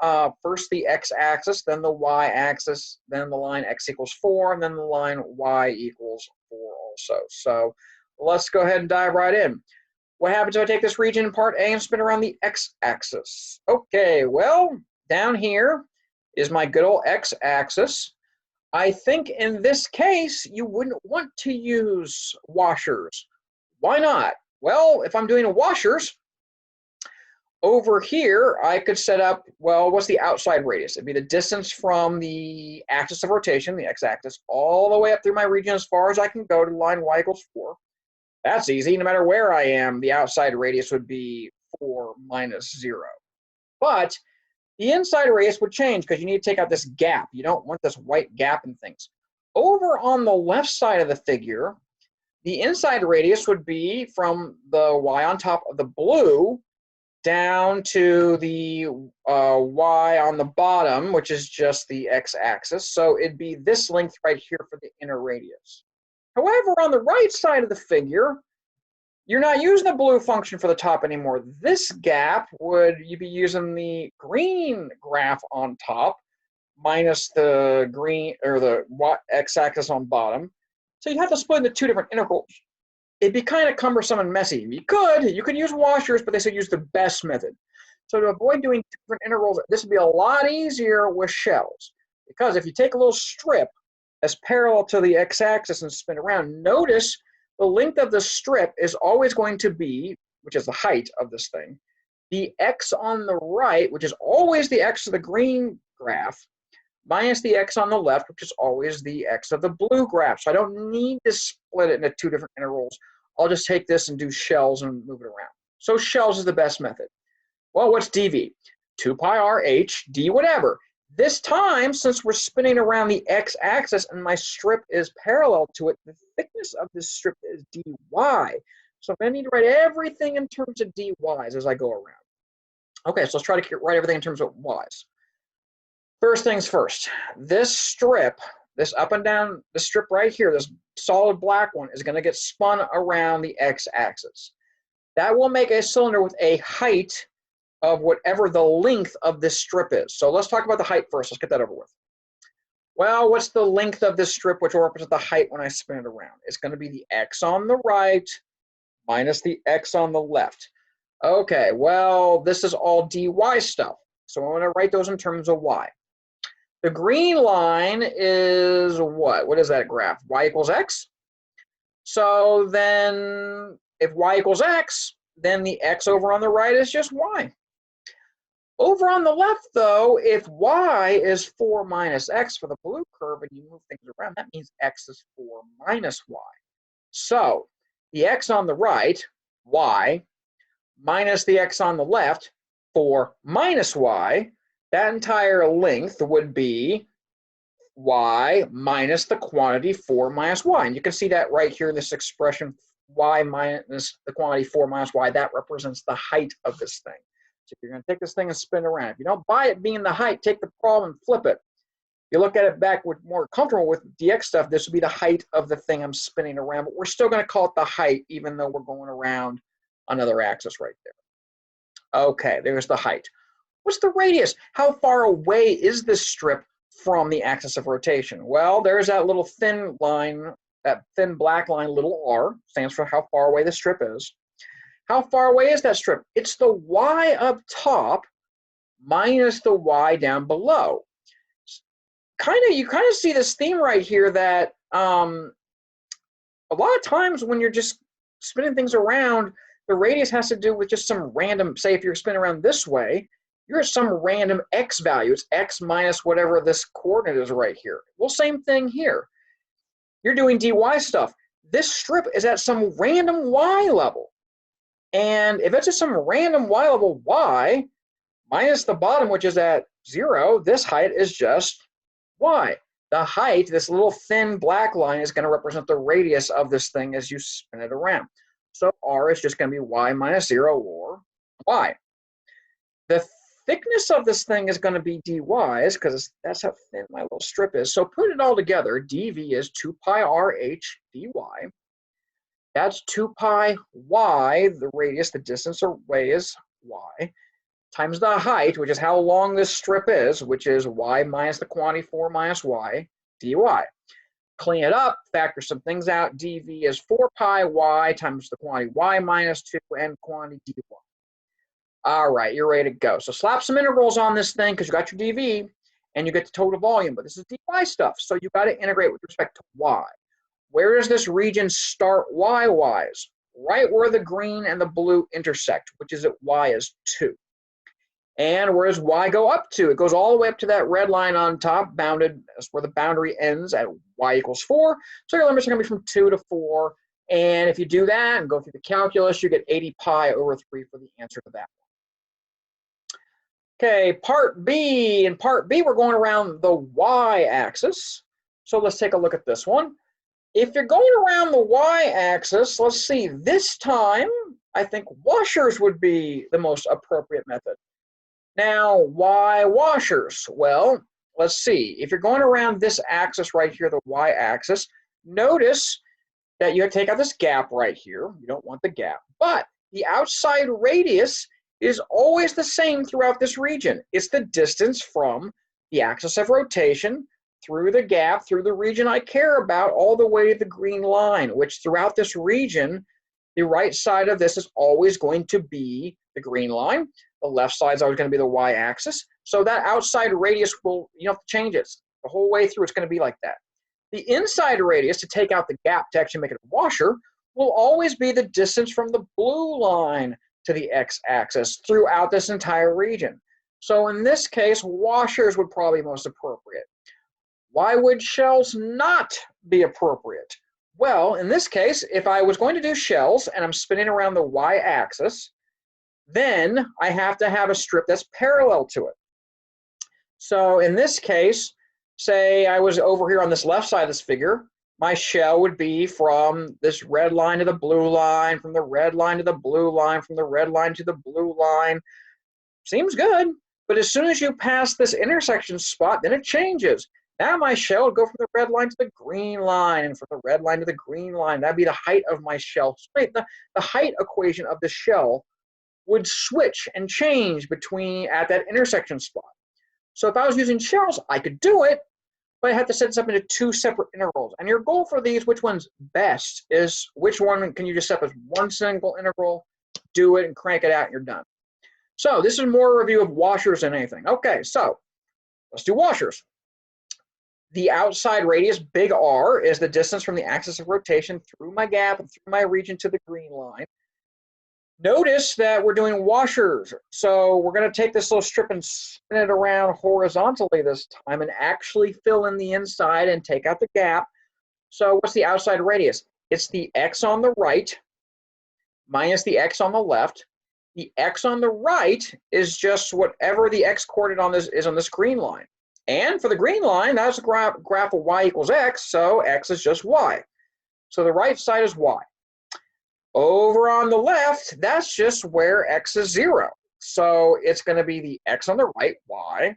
Speaker 1: First the x-axis, then the y-axis, then the line x equals 4, and then the line y equals 4 also. So let's go ahead and dive right in. What happens if I take this region in part A and spin around the x-axis? Okay, well, down here is my good old x-axis. I think in this case, you wouldn't want to use washers. Why not? Well, if I'm doing washers, over here, I could set up, well, what's the outside radius? It'd be the distance from the axis of rotation, the x-axis, all the way up through my region as far as I can go to the line y equals 4. That's easy. No matter where I am, the outside radius would be 4 minus 0. But the inside radius would change because you need to take out this gap. You don't want this white gap in things. Over on the left side of the figure, the inside radius would be from the y on top of the blue down to the y on the bottom, which is just the x-axis. So it'd be this length right here for the inner radius. However, on the right side of the figure, you're not using the blue function for the top anymore. This gap you'd be using the green graph on top minus the green or the x-axis on bottom. So you have to split into 2 different integrals. It'd be kind of cumbersome and messy. You could use washers, but they said use the best method. So to avoid doing 2 different integrals, this would be a lot easier with shells. Because if you take a little strip that's parallel to the x-axis and spin around, notice the length of the strip is always going to be, which is the height of this thing, the x on the right, which is always the x of the green graph, minus the x on the left, which is always the x of the blue graph. So I don't need to split it into 2 different integrals. I'll just take this and do shells and move it around. So shells is the best method. Well, what's dv? 2 pi r h d whatever. This time, since we're spinning around the x-axis and my strip is parallel to it, the thickness of this strip is dy. So I'm going to need to write everything in terms of dy's as I go around. Okay, so let's try to write everything in terms of y's. First things first, this strip, this up and down, the strip right here, this solid black one is going to get spun around the x-axis. That will make a cylinder with a height of whatever the length of this strip is. So let's talk about the height first. Let's get that over with. Well, what's the length of this strip, which will represent the height when I spin it around? It's going to be the x on the right minus the x on the left. Okay, well, this is all dy stuff. So I'm going to write those in terms of y. The green line is what? What is that graph? Y equals x. So then if y equals x, then the x over on the right is just y. Over on the left, though, if y is 4 minus x for the blue curve and you move things around, that means x is 4 minus y. So the x on the right, y, minus the x on the left, 4 minus y, that entire length would be y minus the quantity 4 minus y. And you can see that right here in this expression, y minus the quantity 4 minus y, that represents the height of this thing. So you're going to take this thing and spin around. If you don't buy it being the height, take the problem and flip it. If you look at it back with more comfortable with dx stuff, this would be the height of the thing I'm spinning around. But we're still going to call it the height, even though we're going around another axis right there. Okay, there's the height. What's the radius? How far away is this strip from the axis of rotation? Well, there's that little thin line, that thin black line, little r, stands for how far away the strip is. How far away is that strip? It's the y up top minus the y down below. You kind of see this theme right here that a lot of times when you're just spinning things around, the radius has to do with just some random, say if you're spinning around this way, you're at some random x value. It's x minus whatever this coordinate is right here. Well, same thing here. You're doing dy stuff. This strip is at some random y level. And if it's at some random y level y, minus the bottom, which is at 0, this height is just y. The height, this little thin black line, is going to represent the radius of this thing as you spin it around. So r is just going to be y minus 0 or y. The thickness of this thing is going to be dy's because that's how thin my little strip is. So put it all together, dv is 2 pi rh dy. That's 2 pi y, the radius, the distance away is y, times the height, which is how long this strip is, which is y minus the quantity 4 minus y dy. Clean it up, factor some things out. dv is 4 pi y times the quantity y minus 2 and quantity dy. All right, you're ready to go. So slap some integrals on this thing because you got your dv and you get the total volume, but this is dy stuff, so you got to integrate with respect to y. Where does this region start y-wise? Right where the green and the blue intersect, which is at y is 2. And where does y go up to? It goes all the way up to that red line on top, bounded. That's where the boundary ends at y equals 4. So your limits are going to be from 2 to 4. And if you do that and go through the calculus, you get 80 pi over 3 for the answer to that one. Okay, part B. In part B, we're going around the y-axis. So let's take a look at this one. If you're going around the y-axis, let's see, this time, I think washers would be the most appropriate method. Now, why washers? Well, let's see. If you're going around this axis right here, the y-axis, notice that you have to take out this gap right here. You don't want the gap. But the outside radius is always the same throughout this region. It's the distance from the axis of rotation through the gap, through the region I care about, all the way to the green line, which throughout this region, the right side of this is always going to be the green line. The left side is always going to be the y-axis. So that outside radius will, you don't have to change it. The whole way through, it's going to be like that. The inside radius, to take out the gap to actually make it a washer, will always be the distance from the blue line to the x-axis throughout this entire region. So in this case, washers would probably be most appropriate. Why would shells not be appropriate? Well, in this case, if I was going to do shells and I'm spinning around the y-axis, then I have to have a strip that's parallel to it. So in this case, say I was over here on this left side of this figure, my shell would be from this red line to the blue line, from the red line to the blue line, from the red line to the blue line. Seems good, but as soon as you pass this intersection spot, then it changes. Now my shell would go from the red line to the green line, and from the red line to the green line. That'd be the height of my shell. The height equation of the shell would switch and change between at that intersection spot. So if I was using shells, I could do it, but I have to set this up into 2 separate intervals. And your goal for these, which one's best, is which one can you just set up as one single integral, do it, and crank it out, and you're done. So this is more a review of washers than anything. Okay, so let's do washers. The outside radius, big R, is the distance from the axis of rotation through my gap and through my region to the green line. Notice that we're doing washers. So we're going to take this little strip and spin it around horizontally this time and actually fill in the inside and take out the gap. So what's the outside radius? It's the x on the right minus the x on the left. The x on the right is just whatever the x coordinate on this is on this green line. And for the green line, that's a graph of y equals x, so x is just y. So the right side is y. Over on the left, that's just where x is 0. So it's going to be the x on the right, y,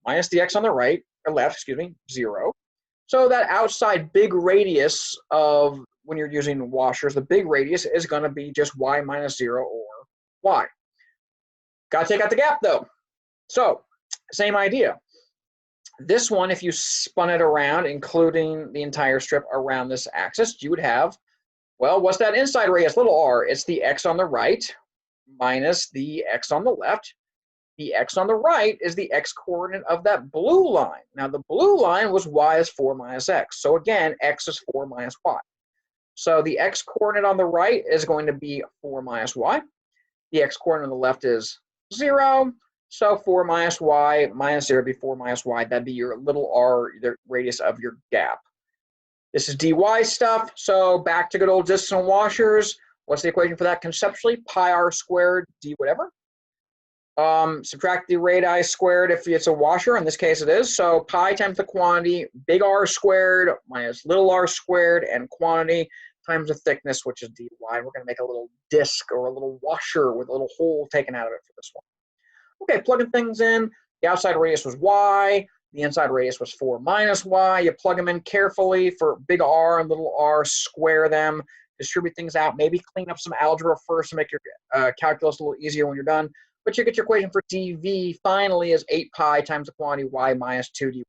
Speaker 1: minus the x on the right, or left, excuse me, 0. So that outside big radius of, when you're using washers, the big radius is going to be just y minus 0 or y. Got to take out the gap, though. So same idea. This one, if you spun it around, including the entire strip around this axis, you would have, well, what's that inside radius, little r? It's the x on the right minus the x on the left. The x on the right is the x coordinate of that blue line. Now, the blue line was y is 4 minus x. So again, x is 4 minus y. So the x coordinate on the right is going to be 4 minus y. The x coordinate on the left is 0. So 4 minus y minus 0 would be 4 minus y. That'd be your little r, the radius of your gap. This is dy stuff. So back to good old discs and washers. What's the equation for that conceptually? Pi r squared d whatever. Subtract the radii squared if it's a washer. In this case it is. So pi times the quantity, big R squared minus little r squared, and quantity times the thickness, which is dy. We're going to make a little disc or a little washer with a little hole taken out of it for this one. Okay, plugging things in. The outside radius was y. The inside radius was 4 minus y. You plug them in carefully for big R and little r, square them, distribute things out, maybe clean up some algebra first to make your calculus a little easier when you're done. But you get your equation for dv finally is 8 pi times the quantity y minus 2 dy.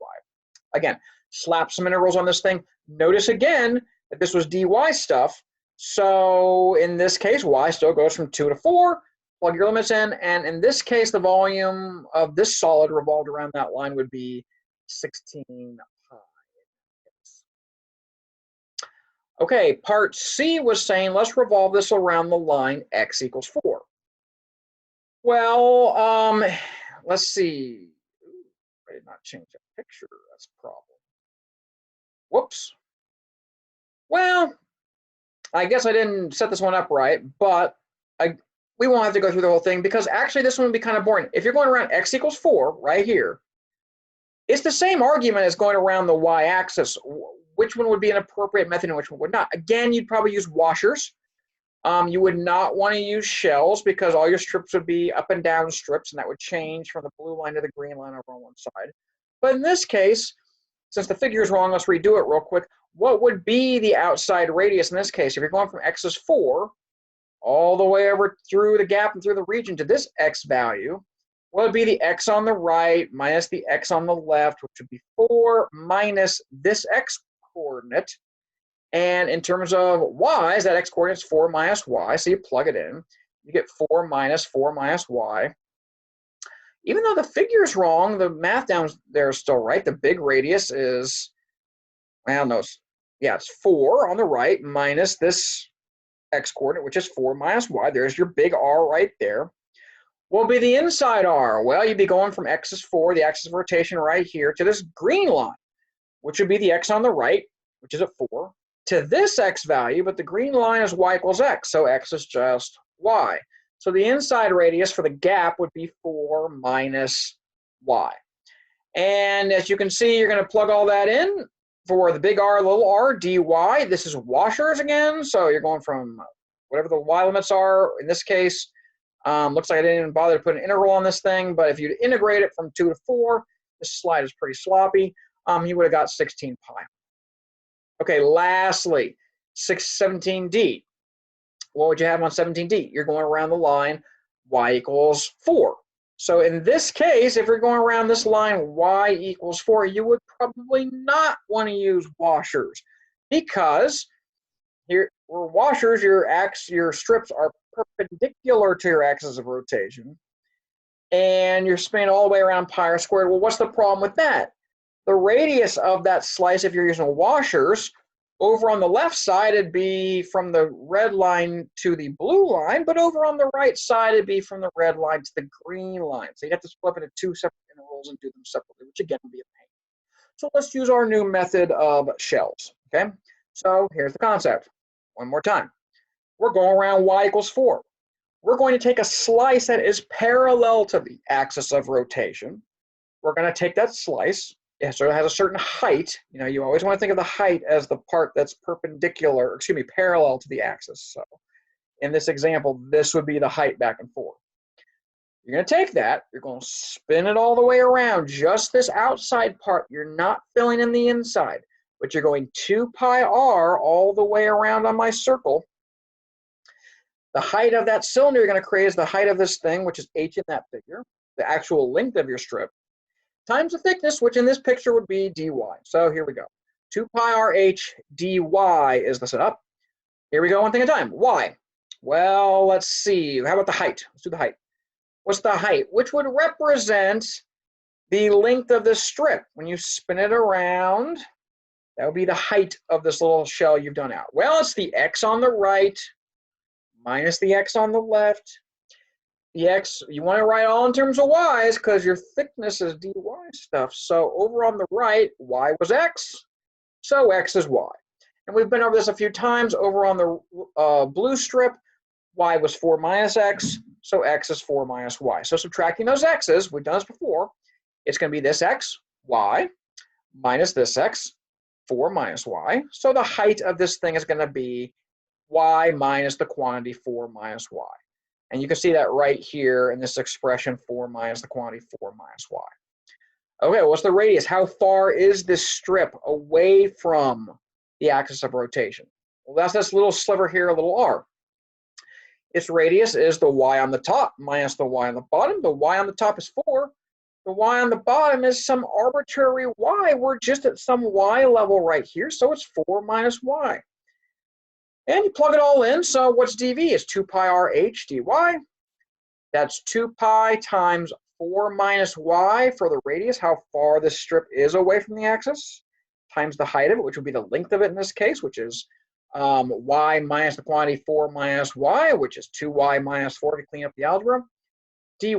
Speaker 1: Again, slap some integrals on this thing. Notice again that this was dy stuff. So in this case, y still goes from 2 to 4. Plug your limits in. And in this case, the volume of this solid revolved around that line would be 16 pi. Okay, part C was saying let's revolve this around the line x equals 4. Well, let's see. Ooh, I did not change that picture. That's a problem. Whoops. Well, I guess I didn't set this one up right, but we won't have to go through the whole thing because actually this one would be kind of boring. If you're going around x equals 4 right here, it's the same argument as going around the y-axis. Which one would be an appropriate method and which one would not? Again, you'd probably use washers. You would not want to use shells because all your strips would be up and down strips, and that would change from the blue line to the green line over on one side. But in this case, since the figure is wrong, let's redo it real quick. What would be the outside radius in this case? If you're going from x is 4 all the way over through the gap and through the region to this x value, what would be the x on the right minus the x on the left, which would be 4 minus this x coordinate. And in terms of y's, that x coordinate is 4 minus y, so you plug it in. You get 4 minus y. Even though the figure is wrong, the math down there is still right. The big radius is, I don't know, yeah, it's 4 on the right minus this x coordinate, which is 4 minus y. There's your big R right there. What will be the inside R? Well, you'd be going from x is 4, the axis of rotation right here, to this green line, which would be the x on the right, which is at 4, to this x value, but the green line is y equals x, so x is just y. So the inside radius for the gap would be 4 minus y. And as you can see, you're going to plug all that in for the big R, little r, dy. This is washers again, so you're going from whatever the y limits are. In this case, looks like I didn't even bother to put an integral on this thing, but if you integrate it from 2 to 4, this slide is pretty sloppy, you would have got 16 pi. Okay, lastly, 17D. What would you have on 17D? You're going around the line y equals 4. So in this case, if you're going around this line y equals 4, you would probably not want to use washers because here, for washers, your strips are perpendicular to your axis of rotation, and you're spinning all the way around pi r squared. Well, what's the problem with that? The radius of that slice, if you're using washers, over on the left side, it'd be from the red line to the blue line, but over on the right side, it'd be from the red line to the green line. So you have to split into 2 separate intervals and do them separately, which again would be a pain. So let's use our new method of shells, okay? So here's the concept. One more time. We're going around y equals 4. We're going to take a slice that is parallel to the axis of rotation. We're going to take that slice. So it has a certain height. You know, you always want to think of the height as the part that's perpendicular, excuse me, parallel to the axis. So in this example, this would be the height back and forth. You're going to take that, you're going to spin it all the way around, just this outside part. You're not filling in the inside, but you're going 2 pi r all the way around on my circle. The height of that cylinder you're going to create is the height of this thing, which is h in that figure, the actual length of your strip, times the thickness, which in this picture would be dy. So here we go. 2 pi r h dy is the setup. Here we go, one thing at a time. Y. Well, let's see. How about the height? Let's do the height. What's the height? Which would represent the length of this strip. When you spin it around, that would be the height of this little shell you've done out. Well, it's the x on the right minus the x on the left. The x, you want to write all in terms of y's because your thickness is dy stuff. So over on the right, y was x, so x is y. And we've been over this a few times. Over on the blue strip, y was 4 minus x, so x is 4 minus y. So subtracting those x's, we've done this before, it's going to be this x, y, minus this x, 4 minus y. So the height of this thing is going to be y minus the quantity 4 minus y. And you can see that right here in this expression, 4 minus the quantity 4 minus y. Okay, what's the radius? How far is this strip away from the axis of rotation? Well, that's this little sliver here, a little r. Its radius is the y on the top minus the y on the bottom. The y on the top is 4. The y on the bottom is some arbitrary y. We're just at some y level right here, so it's 4 minus y. And you plug it all in, so what's dv? It's 2 pi r h dy. That's 2 pi times 4 minus y for the radius, how far this strip is away from the axis, times the height of it, which would be the length of it in this case, which is y minus the quantity 4 minus y, which is 2y minus 4 to clean up the algebra, dy.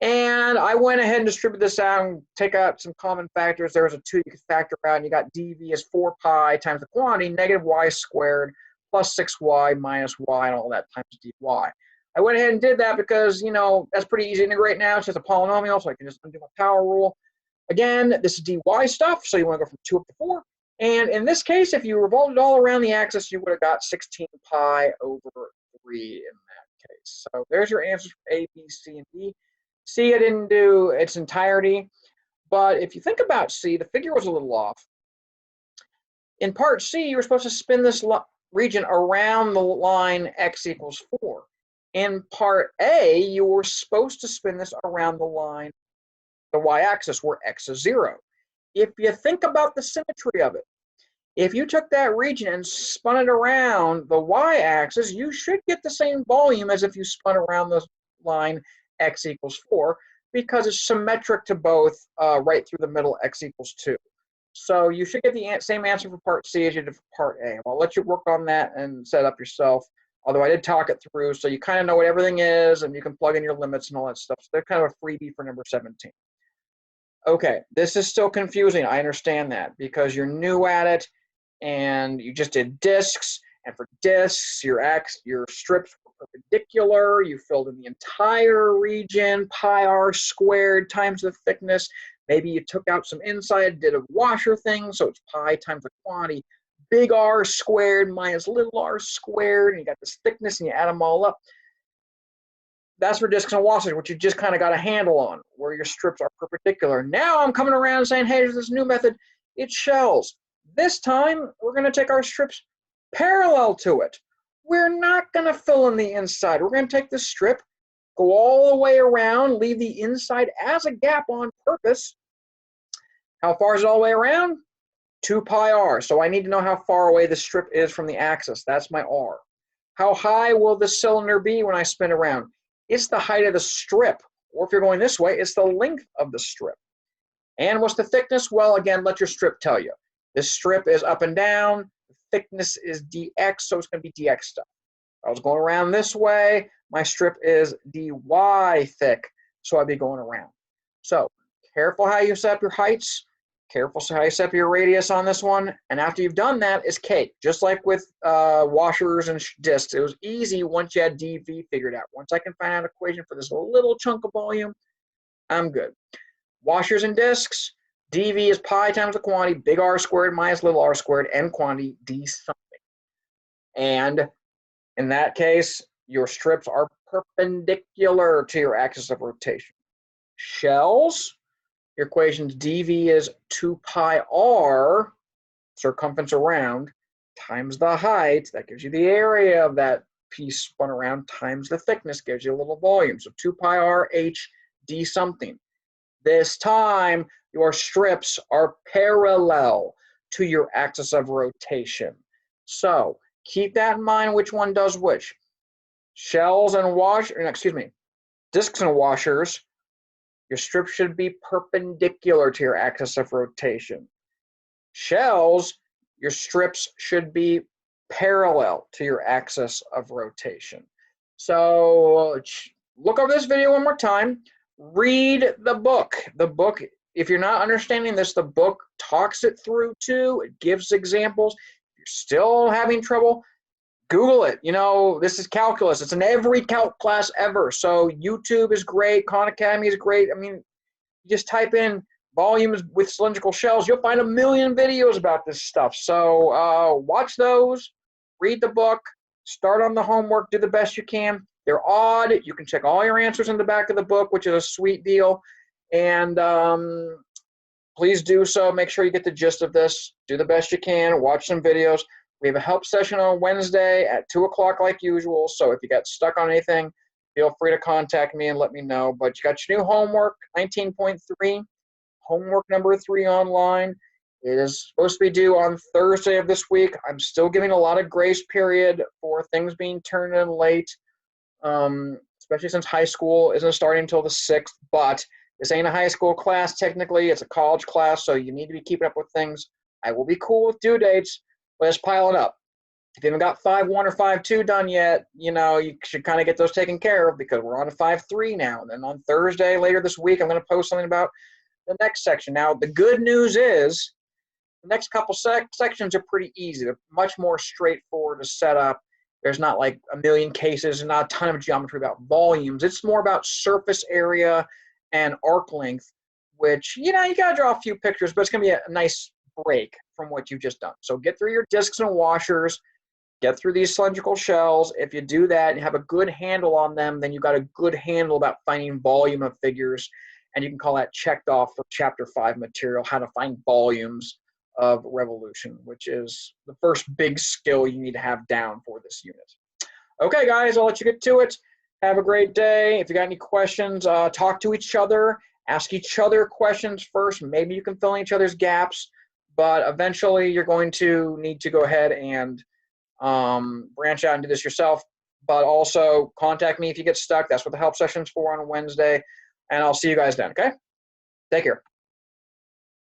Speaker 1: And I went ahead and distributed this out and take out some common factors. There was a 2 you could factor out, and you got dv as 4 pi times the quantity, negative y squared, plus 6y minus y, and all that times dy. I went ahead and did that because, you know, that's pretty easy to integrate now. It's just a polynomial, so I can just undo my power rule. Again, this is dy stuff, so you want to go from 2 up to 4. And in this case, if you revolved it all around the axis, you would have got 16 pi over 3 in that case. So there's your answers for A, B, C, and D. C, I didn't do its entirety, but if you think about C, the figure was a little off. In part C, you were supposed to spin this region around the line x equals 4. In part A, you were supposed to spin this around the line, the y-axis, where x is 0. If you think about the symmetry of it, if you took that region and spun it around the y-axis, you should get the same volume as if you spun around the line x equals 4, because it's symmetric to both right through the middle, x equals 2. So you should get the same answer for part C as you did for part A. I'll let you work on that and set up yourself. Although I did talk it through, so you kind of know what everything is, and you can plug in your limits and all that stuff. So they're kind of a freebie for number 17. Okay, this is still confusing. I understand that because you're new at it, and you just did discs. And for discs, your strips were perpendicular. You filled in the entire region, pi r squared times the thickness. Maybe you took out some inside, did a washer thing, so it's pi times the quantity. Big R squared minus little r squared, and you got this thickness, and you add them all up. That's for discs and washers, which you just kind of got a handle on, where your strips are perpendicular. Now I'm coming around and saying, hey, there's this new method. It's shells. This time, we're going to take our strips parallel to it. We're not going to fill in the inside. We're going to take the strip, go all the way around, leave the inside as a gap on purpose. How far is it all the way around? 2 pi r. So I need to know how far away the strip is from the axis. That's my r. How high will the cylinder be when I spin around? It's the height of the strip. Or if you're going this way, it's the length of the strip. And what's the thickness? Well, again, let your strip tell you. This strip is up and down. The thickness is dx, so it's going to be dx stuff. If I was going around this way, my strip is dy thick, so I'd be going around. So careful how you set up your heights. Careful how you set up your radius on this one. And after you've done that, it's cake. Just like with washers and discs, it was easy once you had dv figured out. Once I can find out an equation for this little chunk of volume, I'm good. Washers and discs, dv is pi times the quantity, big R squared minus little r squared, and quantity d something. And in that case, your strips are perpendicular to your axis of rotation. Shells, your equation's dv is 2 pi r, circumference around, times the height, that gives you the area of that piece spun around, times the thickness, gives you a little volume. So 2 pi r h d something. This time, your strips are parallel to your axis of rotation. So keep that in mind, which one does which. Shells and discs and washers, your strip should be perpendicular to your axis of rotation. Shells, your strips should be parallel to your axis of rotation. So look over this video one more time. Read the book. The book, if you're not understanding this, the book talks it through too. It gives examples. If you're still having trouble, Google it. You know, this is calculus. It's in every calc class ever. So YouTube is great. Khan Academy is great. I mean, you just type in volumes with cylindrical shells. You'll find a million videos about this stuff. So watch those. Read the book. Start on the homework. Do the best you can. They're odd. You can check all your answers in the back of the book, which is a sweet deal. And please do so. Make sure you get the gist of this. Do the best you can. Watch some videos. We have a help session on Wednesday at 2 o'clock like usual. So if you got stuck on anything, feel free to contact me and let me know. But you got your new homework, 19.3, homework number 3 online. It is supposed to be due on Thursday of this week. I'm still giving a lot of grace period for things being turned in late, especially since high school isn't starting until the 6th. But this ain't a high school class technically. It's a college class, so you need to be keeping up with things. I will be cool with due dates, but it's piling up. If you haven't got 5.1 or 5.2 done yet, you should kind of get those taken care of because we're on to 5.3 now. And then on Thursday later this week, I'm going to post something about the next section. Now, the good news is the next couple sections are pretty easy. They're much more straightforward to set up. There's not like a million cases and not a ton of geometry about volumes. It's more about surface area and arc length, which, you got to draw a few pictures, but it's going to be a nice break from what you've just done. So get through your discs and washers, get through these cylindrical shells. If you do that and have a good handle on them, then you've got a good handle about finding volume of figures, and you can call that checked off for Chapter 5 material, how to find volumes of revolution, which is the first big skill you need to have down for this unit. Okay, guys, I'll let you get to it. Have a great day. If you got any questions, talk to each other, ask each other questions first. Maybe you can fill in each other's gaps, but eventually you're going to need to go ahead and branch out and do this yourself. But also contact me if you get stuck. That's what the help session's for on Wednesday, and I'll see you guys then, okay? Take care.